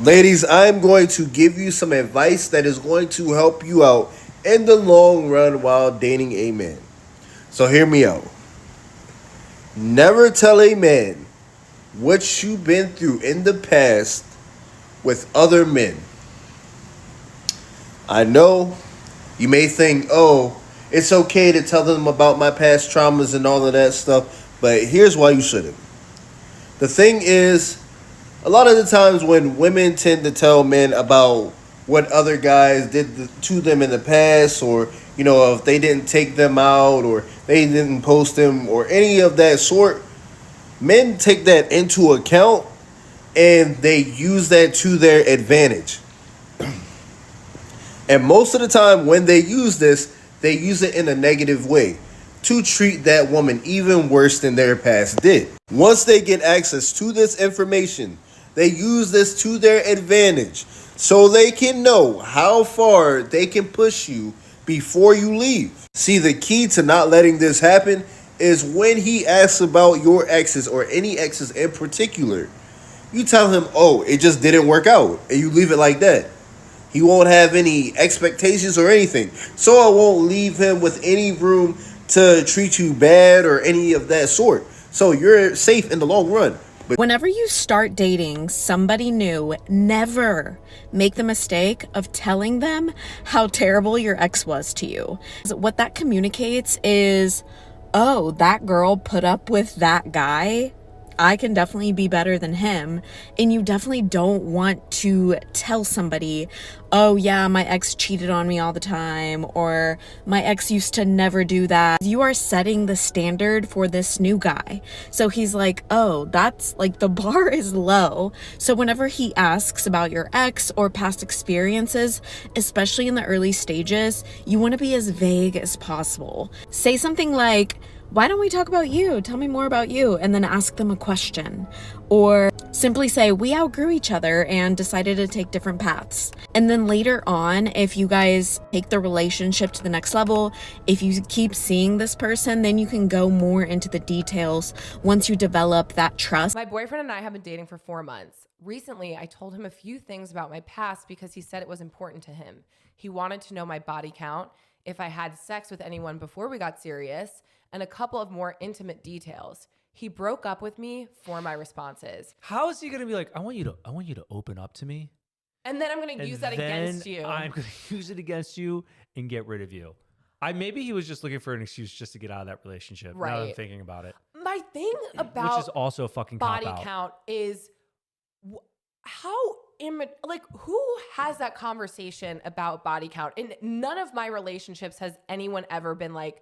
Ladies, I'm going to give you some advice that is going to help you out in the long run while dating a man. So hear me out. Never tell a man what you've been through in the past with other men. I know you may think, oh, it's okay to tell them about my past traumas and all of that stuff, but here's why you shouldn't. The thing is, a lot of the times when women tend to tell men about what other guys did to them in the past, or if they didn't take them out, or they didn't post them, or any of that sort, men take that into account and they use that to their advantage. And most of the time, when they use this, they use it in a negative way to treat that woman even worse than their past did. Once they get access to this information, they use this to their advantage so they can know how far they can push you before you leave. See, the key to not letting this happen is when he asks about your exes or any exes in particular, you tell him, oh, it just didn't work out, and you leave it like that. He won't have any expectations or anything. So I won't leave him with any room to treat you bad or any of that sort. So you're safe in the long run. But whenever you start dating somebody new, never make the mistake of telling them how terrible your ex was to you. What that communicates is, oh, that girl put up with that guy. I can definitely be better than him. And you definitely don't want to tell somebody, oh yeah, my ex cheated on me all the time, or my ex used to never do that. You are setting the standard for this new guy. So he's like, oh, that's like, the bar is low. So whenever he asks about your ex or past experiences, especially in the early stages, you want to be as vague as possible. Say something like, why don't we talk about you? Tell me more about you. And then ask them a question. Or simply say, we outgrew each other and decided to take different paths. And then later on, if you guys take the relationship to the next level, if you keep seeing this person, then you can go more into the details once you develop that trust. My boyfriend and I have been dating for 4 months. Recently, I told him a few things about my past because he said it was important to him. He wanted to know my body count, if I had sex with anyone before we got serious, and a couple of more intimate details. He broke up with me for my responses. How is he gonna be like, I want you to open up to me? And then I'm gonna use that against you. I'm gonna use it against you and get rid of you. Maybe he was just looking for an excuse just to get out of that relationship. Right. Now that I'm thinking about it. My thing about which is also a fucking body cop-out. count is who has that conversation about body count? In none of my relationships has anyone ever been like,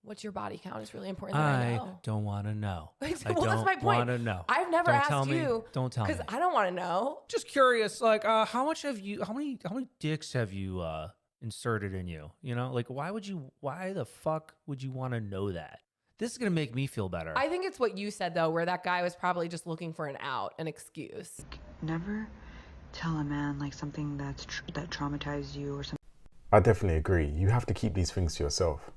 what's your body count? It's really important that I know. I don't want to know. Well, I don't that's my point. want to know. I've never Don't asked tell me. you. Don't tell me. Because I don't want to know. Just curious, like, how many dicks have you inserted in you? You know, like, why the fuck would you want to know that? This is going to make me feel better. I think it's what you said, though, where that guy was probably just looking for an out, an excuse. Never tell a man like something that traumatized you or something. I definitely agree. You have to keep these things to yourself.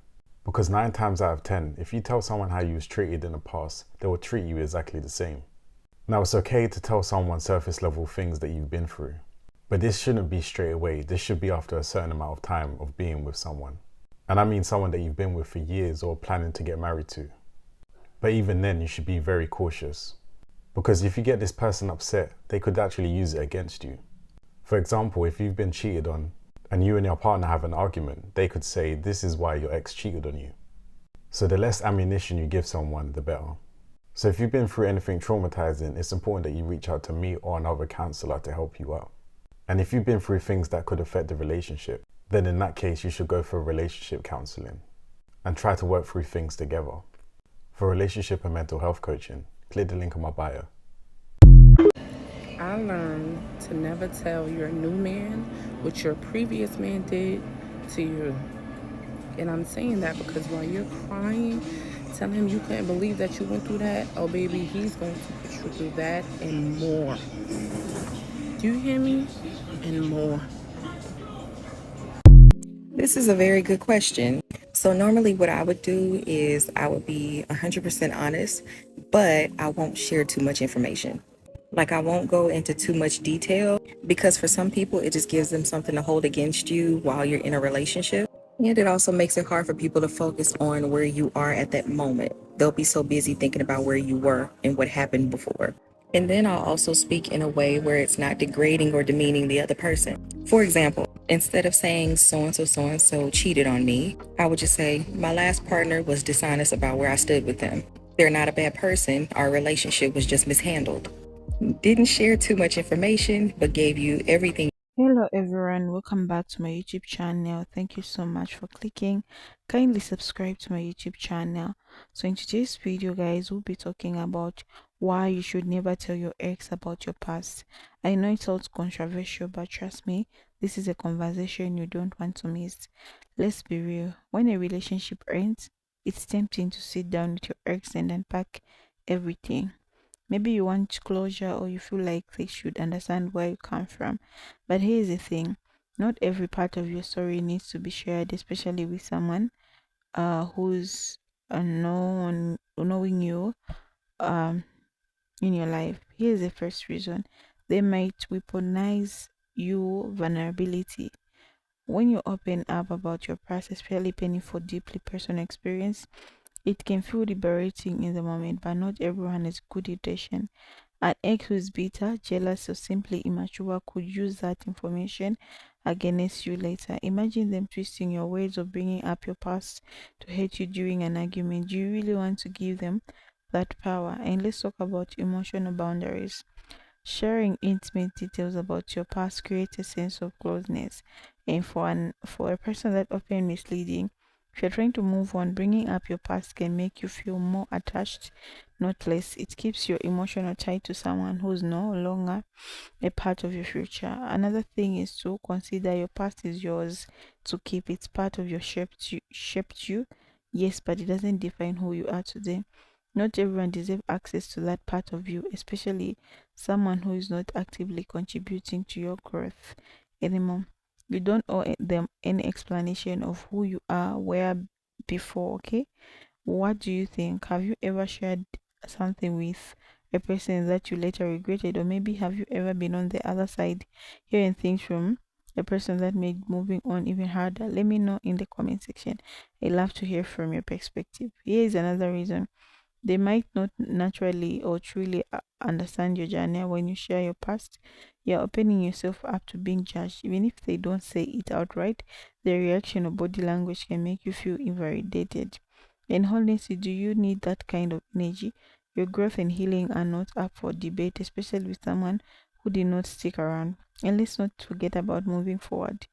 Because 9 times out of 10, if you tell someone how you was treated in the past, they will treat you exactly the same. Now, it's okay to tell someone surface level things that you've been through. But this shouldn't be straight away. This should be after a certain amount of time of being with someone. And I mean someone that you've been with for years or planning to get married to. But even then, you should be very cautious. Because if you get this person upset, they could actually use it against you. For example, if you've been cheated on and you and your partner have an argument, they could say, this is why your ex cheated on you. So the less ammunition you give someone, the better. So if you've been through anything traumatizing, it's important that you reach out to me or another counselor to help you out. And if you've been through things that could affect the relationship, then in that case, you should go for relationship counseling and try to work through things together. For relationship and mental health coaching, click the link in my bio. I learned to never tell your new man what your previous man did to you. And I'm saying that because while you're crying, telling him you couldn't believe that you went through that, oh baby, he's going to put you through that and more. Do you hear me? And more. This is a very good question. So normally what I would do is I would be 100% honest, but I won't share too much information. Like, I won't go into too much detail because for some people, it just gives them something to hold against you while you're in a relationship. And it also makes it hard for people to focus on where you are at that moment. They'll be so busy thinking about where you were and what happened before. And then I'll also speak in a way where it's not degrading or demeaning the other person. For example, instead of saying so and so cheated on me, I would just say my last partner was dishonest about where I stood with them. They're not a bad person. Our relationship was just mishandled. Didn't share too much information, but gave you everything. Hello everyone, welcome back to my YouTube channel. Thank you so much for clicking. Kindly subscribe to my YouTube channel. So in today's video guys, we'll be talking about why you should never tell your ex about your past. I know it sounds controversial, but trust me, this is a conversation you don't want to miss. Let's be real, when a relationship ends, it's tempting to sit down with your ex and unpack everything. Maybe you want closure or you feel like they should understand where you come from. But here's the thing, not every part of your story needs to be shared, especially with someone who's knowing you um in your life. Here's the first reason. They might weaponize your vulnerability. When you open up about your past, especially painful, deeply personal experience, it can feel liberating in the moment, but not everyone has good intention. An ex who is bitter, jealous, or simply immature could use that information against you later. Imagine them twisting your words or bringing up your past to hurt you during an argument. Do you really want to give them that power? And let's talk about emotional boundaries. Sharing intimate details about your past creates a sense of closeness, and for a person that often misleading. If you're trying to move on, bringing up your past can make you feel more attached, not less. It keeps your emotional tie to someone who's no longer a part of your future. Another thing is to consider your past is yours to keep. It's part of your shaped you, yes, but it doesn't define who you are today. Not everyone deserves access to that part of you, especially someone who is not actively contributing to your growth anymore. You don't owe them any explanation of who you are, where before, okay? What do you think? Have you ever shared something with a person that you later regretted, or maybe have you ever been on the other side hearing things from a person that made moving on even harder? Let me know in the comment section. I love to hear from your perspective. Here is another reason. They might not naturally or truly understand your journey. When you share your past, you're opening yourself up to being judged. Even if they don't say it outright, their reaction or body language can make you feel invalidated. And honestly, do you need that kind of energy? Your growth and healing are not up for debate, especially with someone who did not stick around. And let's not forget about moving forward.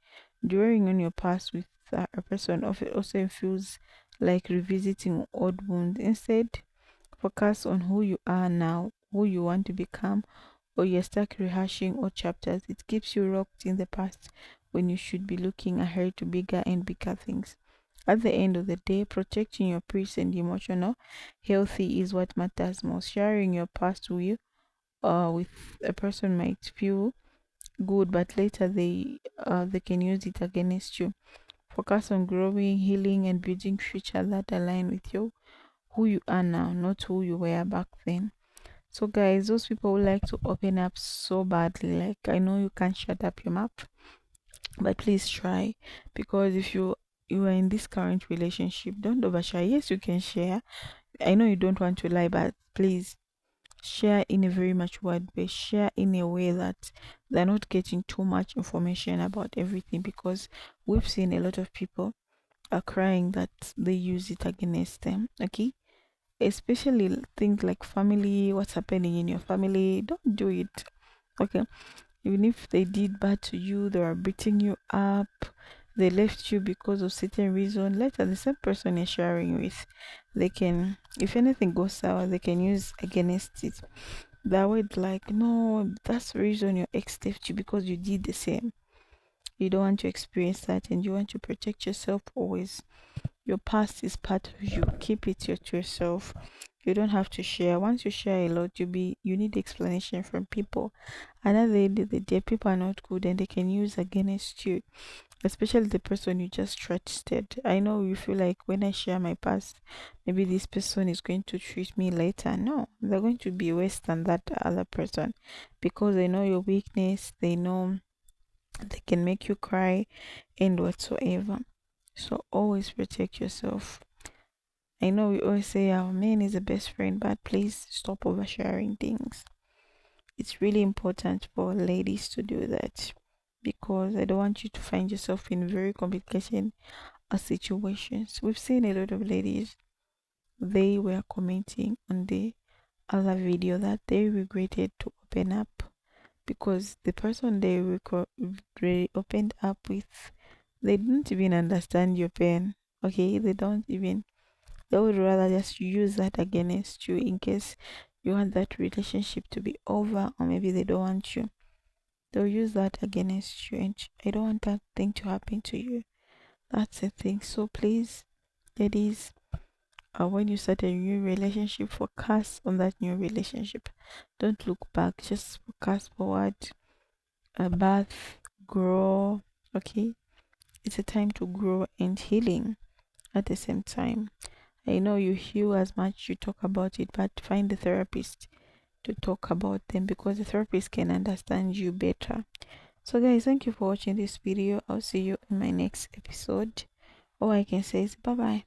Dwelling on your past with a person often also feels like revisiting old wounds. Instead, focus on who you are now, who you want to become, or you're stuck rehashing old chapters. It keeps you locked in the past when you should be looking ahead to bigger and bigger things. At the end of the day, protecting your peace and emotional healthy is what matters most. Sharing your past with a person might feel good, but later they can use it against you. Focus on growing, healing, and building future that align with you who you are now, not who you were back then. So, guys, those people who like to open up so badly, like I know you can't shut up your mouth, but please try, because if you are in this current relationship, don't overshare. Yes, you can share. I know you don't want to lie, but please share in a very matured way. Share in a way that they're not getting too much information about everything, because we've seen a lot of people are crying that they use it against them. Okay, especially things like family, what's happening in your family, don't do it. Okay, even if they did bad to you, they are beating you up, they left you because of certain reason, later the same person you're sharing with, they can, if anything goes sour, they can use against it. That would like, no, that's the reason your ex left you, because you did the same. You don't want to experience that, and you want to protect yourself always. Your past is part of you. Keep it to yourself. You don't have to share. Once you share a lot, you need explanation from people. And at the end of the day, people are not good and they can use against you. especially the person you just trusted. I know you feel like when I share my past, maybe this person is going to treat me later. No, they're going to be worse than that other person, because they know your weakness, they know they can make you cry and whatsoever. So always protect yourself. I know we always say our man is the best friend, but please stop oversharing things. It's really important for ladies to do that, because I don't want you to find yourself in very complicated situations. We've seen a lot of ladies, they were commenting on the other video that they regretted to open up, because the person they opened up with, they didn't even understand your pain. Okay, they would rather just use that against you in case you want that relationship to be over, or maybe they don't want you. They'll use that against you, and I don't want that thing to happen to you. That's the thing. So please, ladies, when you start a new relationship, focus on that new relationship. Don't look back, just focus forward. Bath, grow. Okay, it's a time to grow and healing at the same time. I know you heal as much you talk about it, but find a therapist to talk about them, because the therapist can understand you better. So guys, thank you for watching this video. I'll see you in my next episode. All I can say is bye bye.